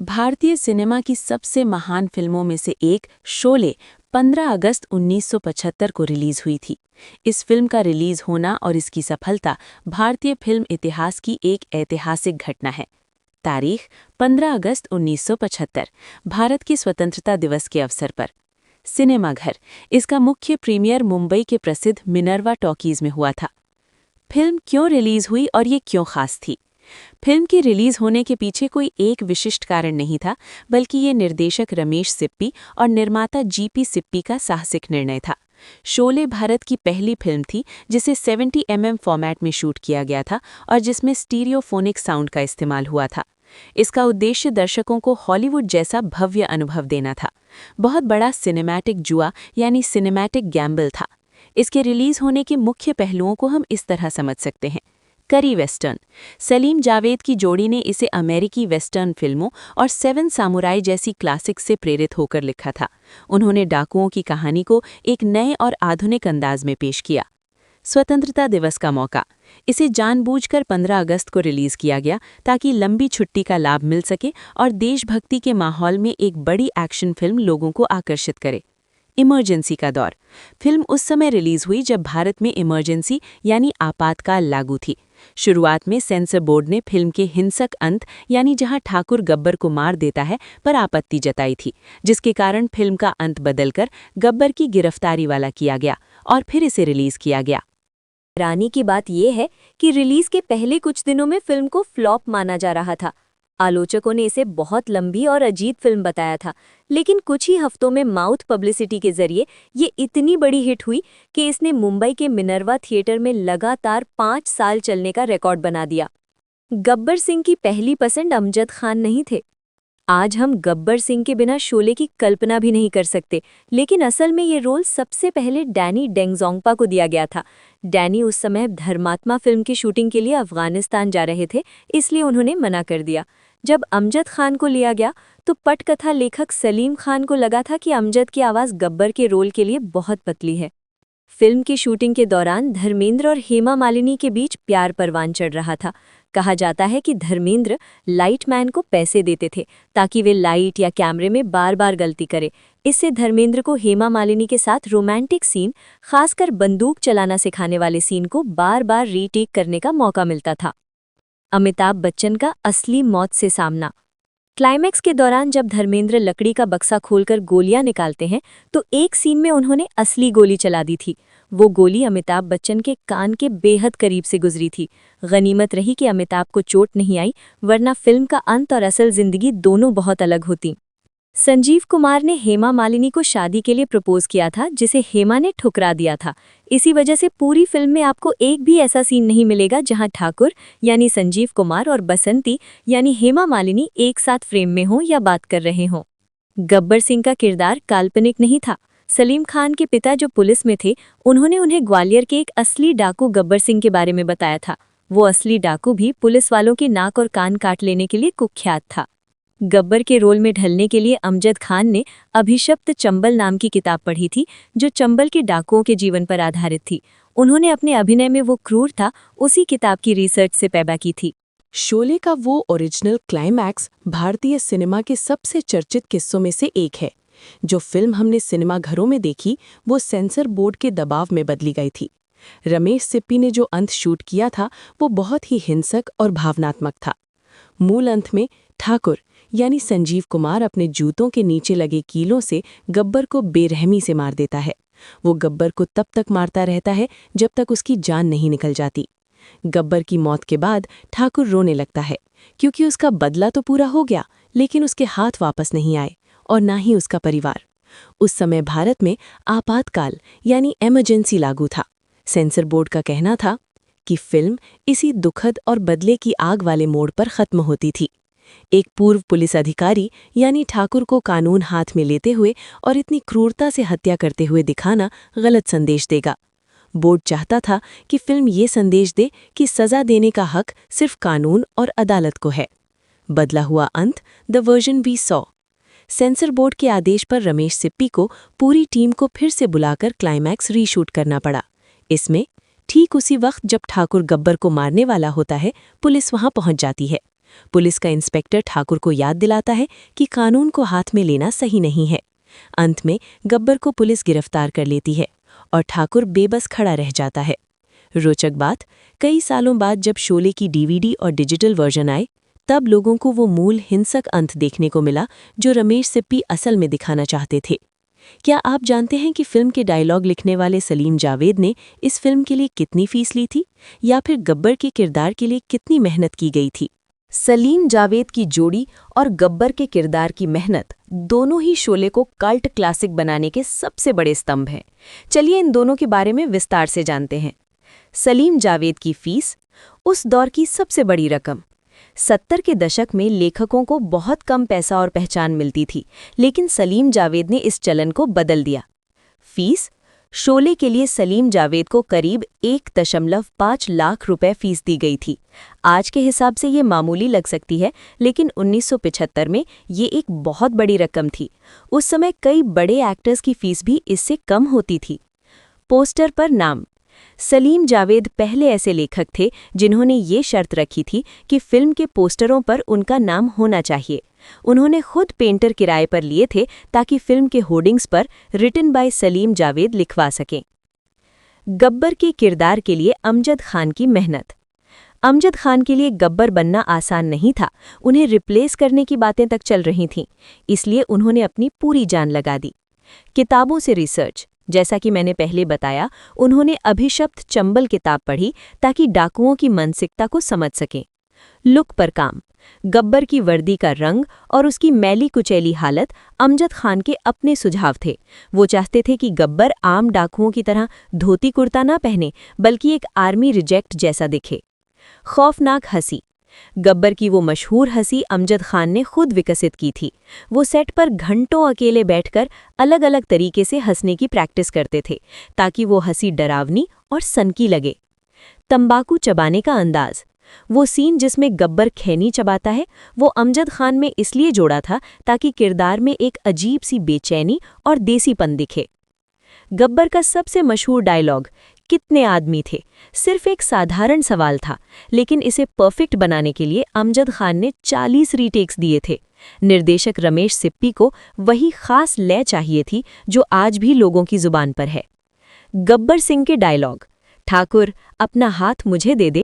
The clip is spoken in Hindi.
भारतीय सिनेमा की सबसे महान फिल्मों में से एक शोले 15 अगस्त 1975 को रिलीज हुई थी। इस फिल्म का रिलीज होना और इसकी सफलता भारतीय फिल्म इतिहास की एक ऐतिहासिक घटना है। तारीख 15 अगस्त 1975, भारत के स्वतंत्रता दिवस के अवसर पर। सिनेमाघर, इसका मुख्य प्रीमियर मुंबई के प्रसिद्ध मिनर्वा टॉकीज में हुआ था। फिल्म क्यों रिलीज हुई और ये क्यों खास थी? फिल्म के रिलीज होने के पीछे कोई एक विशिष्ट कारण नहीं था, बल्कि ये निर्देशक रमेश सिप्पी और निर्माता जीपी सिप्पी का साहसिक निर्णय था। शोले भारत की पहली फिल्म थी जिसे 70 फॉर्मेट में शूट किया गया था और जिसमें स्टीरियोफोनिक साउंड का इस्तेमाल हुआ था। इसका उद्देश्य दर्शकों को हॉलीवुड जैसा भव्य अनुभव देना था। बहुत बड़ा सिनेमैटिक जुआ यानी सिनेमैटिक गैम्बल था। इसके रिलीज होने के मुख्य पहलुओं को हम इस तरह समझ सकते हैं। करी वेस्टर्न, सलीम जावेद की जोड़ी ने इसे अमेरिकी वेस्टर्न फिल्मों और सेवन सामुराई जैसी क्लासिक से प्रेरित होकर लिखा था। उन्होंने डाकुओं की कहानी को एक नए और आधुनिक अंदाज में पेश किया। स्वतंत्रता दिवस का मौका, इसे जानबूझकर 15 अगस्त को रिलीज किया गया ताकि लंबी छुट्टी का लाभ मिल सके और देशभक्ति के माहौल में एक बड़ी एक्शन फिल्म लोगों को आकर्षित करे। इमरजेंसी का दौर, फिल्म उस समय रिलीज हुई जब भारत में इमरजेंसी यानी आपातकाल लागू थी। शुरुआत में सेंसर बोर्ड ने फिल्म के हिंसक अंत यानी जहां ठाकुर गब्बर को मार देता है पर आपत्ति जताई थी, जिसके कारण फिल्म का अंत बदलकर गब्बर की गिरफ्तारी वाला किया गया और फिर इसे रिलीज किया गया। हैरानी की बात यह है कि रिलीज के पहले कुछ दिनों में फिल्म को फ्लॉप माना जा रहा था। आलोचकों ने इसे बहुत लंबी और अजीब फिल्म बताया था, लेकिन कुछ ही हफ्तों में माउथ पब्लिसिटी के जरिए ये इतनी बड़ी हिट हुई कि इसने मुंबई के मिनर्वा थिएटर में लगातार 5 साल चलने का रिकॉर्ड बना दिया। गब्बर सिंह की पहली पसंद अमजद खान नहीं थे। आज हम गब्बर सिंह के बिना शोले की कल्पना भी नहीं कर सकते, लेकिन असल में ये रोल सबसे पहले डैनी डेंगजोंगपा को दिया गया था। डैनी उस समय धर्मात्मा फिल्म की शूटिंग के लिए अफगानिस्तान जा रहे थे, इसलिए उन्होंने मना कर दिया। जब अमजद खान को लिया गया तो पटकथा लेखक सलीम खान को लगा था कि अमजद की आवाज़ गब्बर के रोल के लिए बहुत पतली है। फिल्म की शूटिंग के दौरान धर्मेंद्र और हेमा मालिनी के बीच प्यार परवान चढ़ रहा था। कहा जाता है कि धर्मेंद्र लाइटमैन को पैसे देते थे ताकि वे लाइट या कैमरे में बार बार गलती करे। इससे धर्मेंद्र को हेमा मालिनी के साथ रोमांटिक सीन, खासकर बंदूक चलाना सिखाने वाले सीन को बार बार रीटेक करने का मौका मिलता था। अमिताभ बच्चन का असली मौत से सामना। क्लाइमैक्स के दौरान जब धर्मेंद्र लकड़ी का बक्सा खोलकर गोलियां निकालते हैं तो एक सीन में उन्होंने असली गोली चला दी थी। वो गोली अमिताभ बच्चन के कान के बेहद करीब से गुजरी थी। गनीमत रही कि अमिताभ को चोट नहीं आई, वरना फिल्म का अंत और असल जिंदगी दोनों बहुत अलग होती। संजीव कुमार ने हेमा मालिनी को शादी के लिए प्रपोज किया था, जिसे हेमा ने ठुकरा दिया था। इसी वजह से पूरी फिल्म में आपको एक भी ऐसा सीन नहीं मिलेगा जहां ठाकुर यानी संजीव कुमार और बसंती यानी हेमा मालिनी एक साथ फ्रेम में हों या बात कर रहे हों। गब्बर सिंह का किरदार काल्पनिक नहीं था। सलीम खान के पिता जो पुलिस में थे, उन्होंने उन्हें ग्वालियर के एक असली डाकू गब्बर सिंह के बारे में बताया था। वो असली डाकू भी पुलिस वालों के नाक और कान काट लेने के लिए कुख्यात था। गब्बर के रोल में ढलने के लिए अमजद खान ने अभिशप्त चंबल नाम की किताब पढ़ी थी, जो चंबल के डाकुओं के जीवन पर आधारित थी। उन्होंने अपने अभिनय में वो क्रूर था उसी किताब की रिसर्च से पैदा की थी। शोले का वो ओरिजिनल क्लाइमैक्स भारतीय सिनेमा के सबसे चर्चित किस्सों में से एक है। जो फिल्म हमने सिनेमाघरों में देखी वो सेंसर बोर्ड के दबाव में बदली गई थी। रमेश सिप्पी ने जो अंत शूट किया था वो बहुत ही हिंसक और भावनात्मक था। मूल अंत में ठाकुर यानी संजीव कुमार अपने जूतों के नीचे लगे कीलों से गब्बर को बेरहमी से मार देता है। वो गब्बर को तब तक मारता रहता है जब तक उसकी जान नहीं निकल जाती। गब्बर की मौत के बाद ठाकुर रोने लगता है, क्योंकि उसका बदला तो पूरा हो गया, लेकिन उसके हाथ वापस नहीं आए और ना ही उसका परिवार। उस समय भारत में आपातकाल यानी इमरजेंसी लागू था। सेंसर बोर्ड का कहना था कि फिल्म इसी दुखद और बदले की आग वाले मोड़ पर खत्म होती थी। एक पूर्व पुलिस अधिकारी यानी ठाकुर को कानून हाथ में लेते हुए और इतनी क्रूरता से हत्या करते हुए दिखाना गलत संदेश देगा। बोर्ड चाहता था कि फिल्म ये संदेश दे कि सजा देने का हक सिर्फ कानून और अदालत को है। बदला हुआ अंत, the version we saw. Censor board के आदेश पर रमेश सिप्पी को पूरी टीम को फिर से बुलाकर क्लाइमैक्स रीशूट करना पड़ा। इसमें ठीक उसी वक्त जब ठाकुर गब्बर को मारने वाला होता है, पुलिस वहां पहुंच जाती है। पुलिस का इंस्पेक्टर ठाकुर को याद दिलाता है कि कानून को हाथ में लेना सही नहीं है। अंत में गब्बर को पुलिस गिरफ्तार कर लेती है और ठाकुर बेबस खड़ा रह जाता है। रोचक बात, कई सालों बाद जब शोले की डीवीडी और डिजिटल वर्जन आए, तब लोगों को वो मूल हिंसक अंत देखने को मिला जो रमेश सिप्पी असल में दिखाना चाहते थे। क्या आप जानते हैं कि फिल्म के डायलॉग लिखने वाले सलीम जावेद ने इस फिल्म के लिए कितनी फीस ली थी, या फिर गब्बर के किरदार के लिए कितनी मेहनत की गई थी? सलीम जावेद की जोड़ी और गब्बर के किरदार की मेहनत दोनों ही शोले को कल्ट क्लासिक बनाने के सबसे बड़े स्तंभ हैं। चलिए इन दोनों के बारे में विस्तार से जानते हैं। सलीम जावेद की फीस, उस दौर की सबसे बड़ी रकम। 70 के दशक में लेखकों को बहुत कम पैसा और पहचान मिलती थी, लेकिन सलीम जावेद ने इस चलन को बदल दिया। फीस, शोले के लिए सलीम जावेद को करीब 1.5 लाख रुपए फीस दी गई थी। आज के हिसाब से ये मामूली लग सकती है, लेकिन 1975 में ये एक बहुत बड़ी रकम थी। उस समय कई बड़े एक्टर्स की फीस भी इससे कम होती थी। पोस्टर पर नाम, सलीम जावेद पहले ऐसे लेखक थे जिन्होंने ये शर्त रखी थी कि फिल्म के पोस्टरों पर उनका नाम होना चाहिए। उन्होंने खुद पेंटर किराए पर लिए थे ताकि फिल्म के होर्डिंग्स पर रिटन बाय सलीम जावेद लिखवा सकें। गब्बर के किरदार के लिए अमजद खान की मेहनत। अमजद खान के लिए गब्बर बनना आसान नहीं था। उन्हें रिप्लेस करने की बातें तक चल रही थीं, इसलिए उन्होंने अपनी पूरी जान लगा दी। किताबों से रिसर्च, जैसा कि मैंने पहले बताया, उन्होंने अभिशप्त चंबल किताब पढ़ी ताकि डाकुओं की मानसिकता को समझ सकें। लुक पर काम, गब्बर की वर्दी का रंग और उसकी मैली कुचैली हालत अमजद खान के अपने सुझाव थे। वो चाहते थे कि गब्बर आम डाकुओं की तरह धोती कुर्ता ना पहने, बल्कि एक आर्मी रिजेक्ट जैसा दिखे। खौफनाक हंसी, गब्बर की वो मशहूर हंसी अमजद खान ने खुद विकसित की थी। वो सेट पर घंटों अकेले बैठकर अलग अलग तरीके से हंसने की प्रैक्टिस करते थे ताकि वो हंसी डरावनी और सनकी लगे। तंबाकू चबाने का अंदाज, वो सीन जिसमें गब्बर खैनी चबाता है, वो अमजद खान में इसलिए जोड़ा था ताकि किरदार में एक अजीब सी बेचैनी और देसीपन दिखे। गब्बर का सबसे मशहूर डायलॉग, कितने आदमी थे, सिर्फ एक साधारण सवाल था, लेकिन इसे परफेक्ट बनाने के लिए अमजद खान ने 40 रीटेक्स दिए थे। निर्देशक रमेश सिप्पी को वही खास लय चाहिए थी जो आज भी लोगों की जुबान पर है। गब्बर सिंह के डायलॉग, ठाकुर अपना हाथ मुझे दे दे,